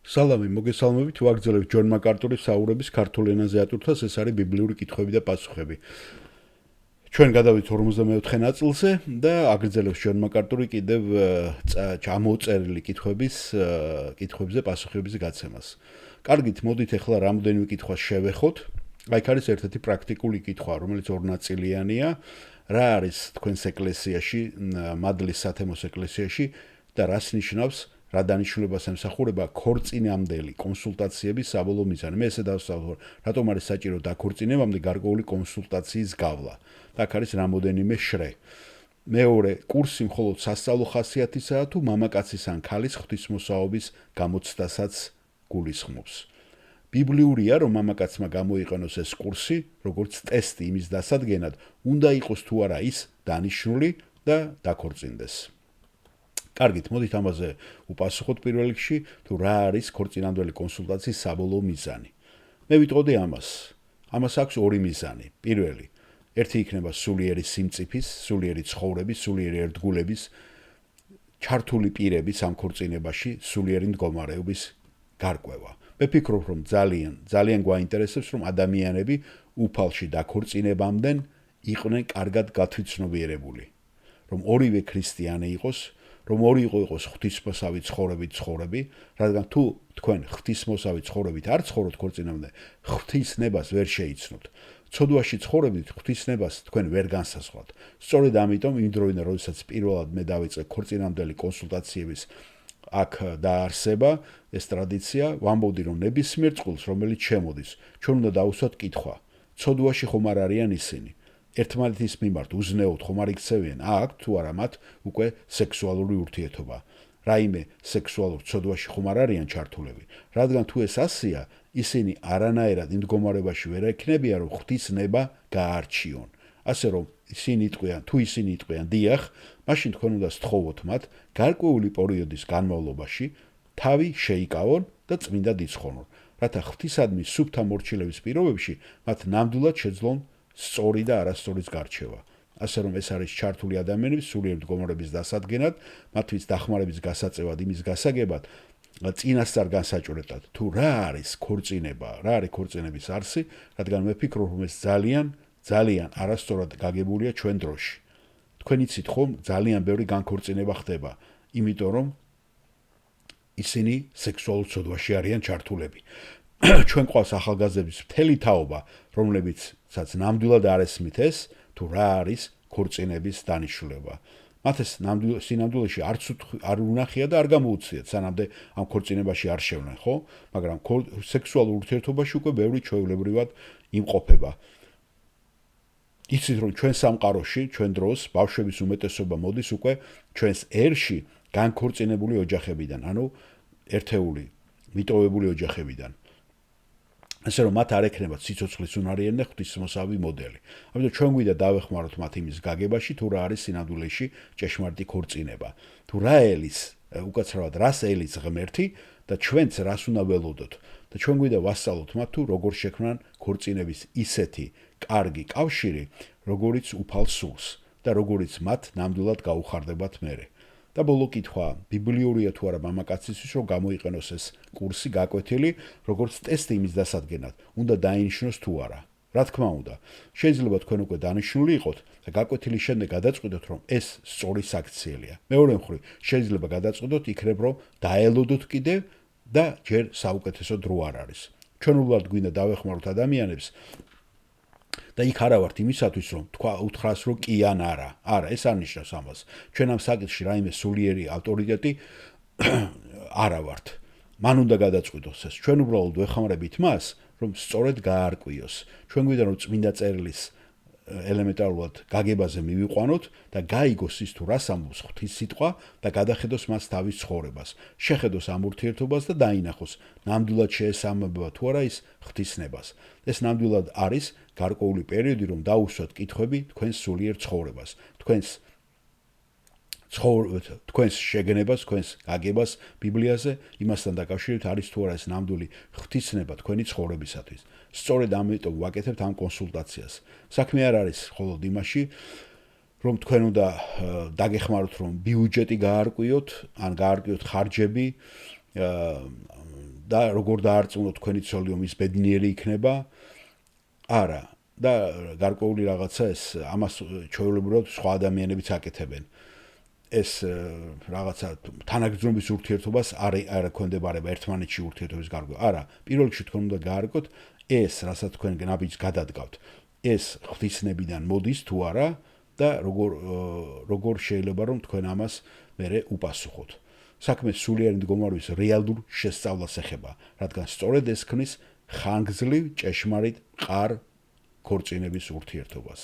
სალამი, მოგესალმებით, ვაგრძელებთ ჯონ მაკარტურის საუბრების ქართულ ენაზე ატვირთვას, ეს არის ბიბლიური კითხვები და პასუხები. ჩვენ გადავით 54 ნაწილზე და აგრძელებს ჯონ მაკარტური კიდევ ჩამოწერილი კითხვებზე პასუხების გაცემას. კარგით, მოდით ახლა რამდენიმე კითხვას შევეხოთ. აი, არის ერთ-ერთი პრაქტიკული კითხვა, რომელიც ორნაწილიანია. რა არის თქვენს ეკლესიაში, მადლის სათემოს ეკლესიაში და რას ნიშნავს რა დანიშნულებას ემსახურება ქორწინამდელი კონსულტაციების საბოლოო მიზანი. მე ესე დავსაუბრობ, რატომ არის საჭირო დაქორწინებამდე გარკვეული კონსულტაციის გავლა. აქ არის რამოდენიმე შრე. მეორე, კურსი მხოლოდ სასწავლო ხასიათისაა თუ მამაკაცის ან ქალის ღვთისმოსაობის გამოცდასაც გულისხმობს. ბიბლიურია, რომ მამაკაცმა გამოიყენოს ეს კურსი, როგორც ტესტი იმის დასადგენად, უნდა იყოს თუ არა ის დანიშნული და დაქორწინდეს. კარგით, მოდით ამაზე უპასუხოთ პირველ რიგში, თუ რა არის ქორწინამდელი კონსულტაციის საბოლოო მიზანი. მე ვიტყოდი ამას. ამას აქვს ორი მიზანი. პირველი, ერთი იქნება სულიერი სიმწიფის, სულიერი ცხოვრების, სულიერი ერთგულების, ჩართული პირების ამ ქორწინებაში, სულიერი მდგომარეობის გარკვევა. მე ვფიქრობ, რომ ძალიან გვაინტერესებს, რომ ადამიანები უფალში დაქორწინებამდენ იყვნენ კარგად გათვითცნობიერებული. რომ ორივე ქრისტიანი იყოს, რომ ორი იყოს ღვთისმოსავი ცხოვრები, რადგან თუ თქვენ ღვთისმოსავი ცხოვრებით არ ცხოვრობთ ქორწინამდე, ღვთისნებას ვერ შეიცნობთ. ცოდვაში ცხოვრებით ღვთისნებას თქვენ ვერ განსაზღვრავთ. სწორედ ამიტომ იმ დროიდან, როდესაც პირველად მე დავიწყე ქორწინამდელი კონსულტაციების აქ დაარსება, ეს ტრადიცია, ვამბობდი, რომ ნებისმიერ წყვილს, რომელიც შემოდის, ჩვენ უნდა დავუსვათ კითხვა. ცოდვაში ხომ არ არიან ისინი? ერთმანეთის მიმართ უზნეოდ ხომ არ იქცევიან? აქვთ თუ არა მათ უკვე სექსუალური ურთიერთობა? რაიმე სექსუალურ ცოდვაში ხომ არ არიან ჩართულები? რადგან თუ ეს ასია, ისინი არანაირად იმ მდგომარეობაში ვერ ექნებიან, რომ ღვთისნება გაარჩიონ. ასე რომ ისინი იტყვიან დიახ, მაშინ თქვენ უნდა სთხოვოთ მათ გარკვეული პერიოდის განმავლობაში თავი შეიკავონ და წმინდად იცხონონ, რათა ღვთისადმი სუფთა მორჩილების პირობებში მათ ნამდვილად შეძლონ სწორი და არასწორის გარჩევა. ასე რომ ეს არის ჩართული ადამიანების სულიერ მდგომარეობის დასადგენად, მათთვის დახმარების გასაწევად, იმის გასაგებად, წინასწარ განსაჭვრეტად, თუ რა არის ქორწინება, რა არის ქორწინების არსი, რადგან მე ვფიქრობ, რომ ეს ძალიან არასწორად გაგებულია ჩვენ დროში. თქვენ იცით ხომ, ძალიან ბევრი განქორწინება ხდება, იმიტომ რომ ისინი სექსუალურ ცოდვაში არიან ჩართულები. ჩვენ ყავს ახალგაზრდების მთელი თაობა, რომლებიცაც ნამდვილად არ ესმით ეს, თუ რა არის ქორწინების დანიშნულება. მათ ეს სინამდვილეში არ უნახია და არ გამოუცდიათ, სანამდე ამ ქორწინებაში არ შევნენ, ხო? მაგრამ სექსუალურ ურთიერთობაში უკვე ბევრი ჩვეულებრივად იმყოფება. იცით რომ ჩვენ სამყაროში, ჩვენ დროს ბავშვების უმეტესობა მოდის უკვე ჩვენს ერში განქორწინებული ოჯახებიდან, ანუ ერთეული, მიტოვებული ოჯახებიდან. ასე რომ მათ არ ექნება სიცოცხლის უნარიანი და ღვთისმოსავი მოდელი. ამიტომ ჩვენ გვინდა დავეხმაროთ მათ იმის გაგებაში, თუ რა არის სინამდვილეში ჭეშმარიტი ქორწინება. თუ რა ელის, უკაცრავად რას ელის ღმერთი და ჩვენც რას უნდა ველოდოთ. და ჩვენ გვინდა ვასწავლოთ მათ თუ როგორ შექმნან ქორწინების ისეთი კარგი კავშირი, როგორიც უფალს სურს და როგორიც მათ ნამდვილად გაუხარდებათ მერე. და ბოლო კითხვა, ბიბლიურია თუ არა მამაკაცისთვის, რომ გამოიყენოს ეს კურსი გაკვეთილი, როგორც ტესტი იმის დასადგენად, უნდა დაინიშნოს თუ არა. რა თქმა უნდა, შეიძლება თქვენ უკვე დანიშნული იყოთ და გაკვეთილის შემდეგ გადაწყვიტოთ, რომ ეს სწორი საქციელია. მეორე მხრივ, შეიძლება გადაწყვიტოთ იქნებ, რომ დაელოდოთ კიდევ და ჯერ საუკეთესო დრო არ არის. ჩვენ უბრალოდ გვინდა დავეხმაროთ ადამიანებს და იქ არა ვართ იმისათვის, რომ უთხრას, რომ კი ან არა. არა, ეს არ ნიშნავს ამას. ჩვენ ამ საკითხში რაიმე სულიერი ავტორიტეტი არა ვართ. მან უნდა გადაწყვიტოს ეს. ჩვენ უბრალოდ ვეხმარებით მას, რომ სწორედ გაარკვიოს. ჩვენ გვინდა რომ წმინდა წერილის ელემენტარულად გაგებაზე მივიყვანოთ და გაიგოს ის თუ რას ამბობს ღვთის სიტყვა და გადახედოს მას თავის ცხოვრებას. შეხედოს ამ ურთიერთობას და დაინახოს, ნამდვილად შეესაბამება თუ არა ის ღვთისნებას. ეს ნამდვილად არის გარკვეული პერიოდი, რომ დაუსვათ კითხვები თქვენს სულიერ ცხოვრებას, თქვენს შეგნებას, თქვენს გაგებას ბიბლიაზე, იმასთან დაკავშირებით არის თუ არა ეს ნამდვილი ღვთისნება თქვენი ცხოვრებისათვის. სწორედ ამიტომ ვაკეთებთ ამ კონსულტაციას. საქმე არ არის მხოლოდ იმაში, რომ თქვენ უნდა დაგეხმაროთ, რომ ბიუჯეტი გაარკვიოთ, ან გაარკვიოთ ხარჯები, და როგორ დაარწმუნოთ თქვენი ცოლი რომ ის ბედნიერი იქნება? არა. და გარკვეული რაღაცა ეს ამას ჩვეულებრივად სხვა ადამიანებიც აკეთებენ. ეს რაღაცა თანაგრძნობის ურთიერთობას არ ექვემდებარება ერთმანეთში ურთიერთობის გარკვევა. არა, პირველ რიგში თქვენ უნდა გაარკვევთ ეს, რასაც თქვენ ნაბიჯს გადადგავთ. ეს ღვთისნებიდან მოდის თუ არა და როგორ შეიძლება რომ თქვენ ამას მერე უპასუხოთ. საქმე სულიერი მდგომარეობის რეალურ შესწავლას ეხება, რადგან სწორედ ეს ქმნის ხანგრძლივ ჭეშმარიტ მყარ ქორწინების ურთიერთობას.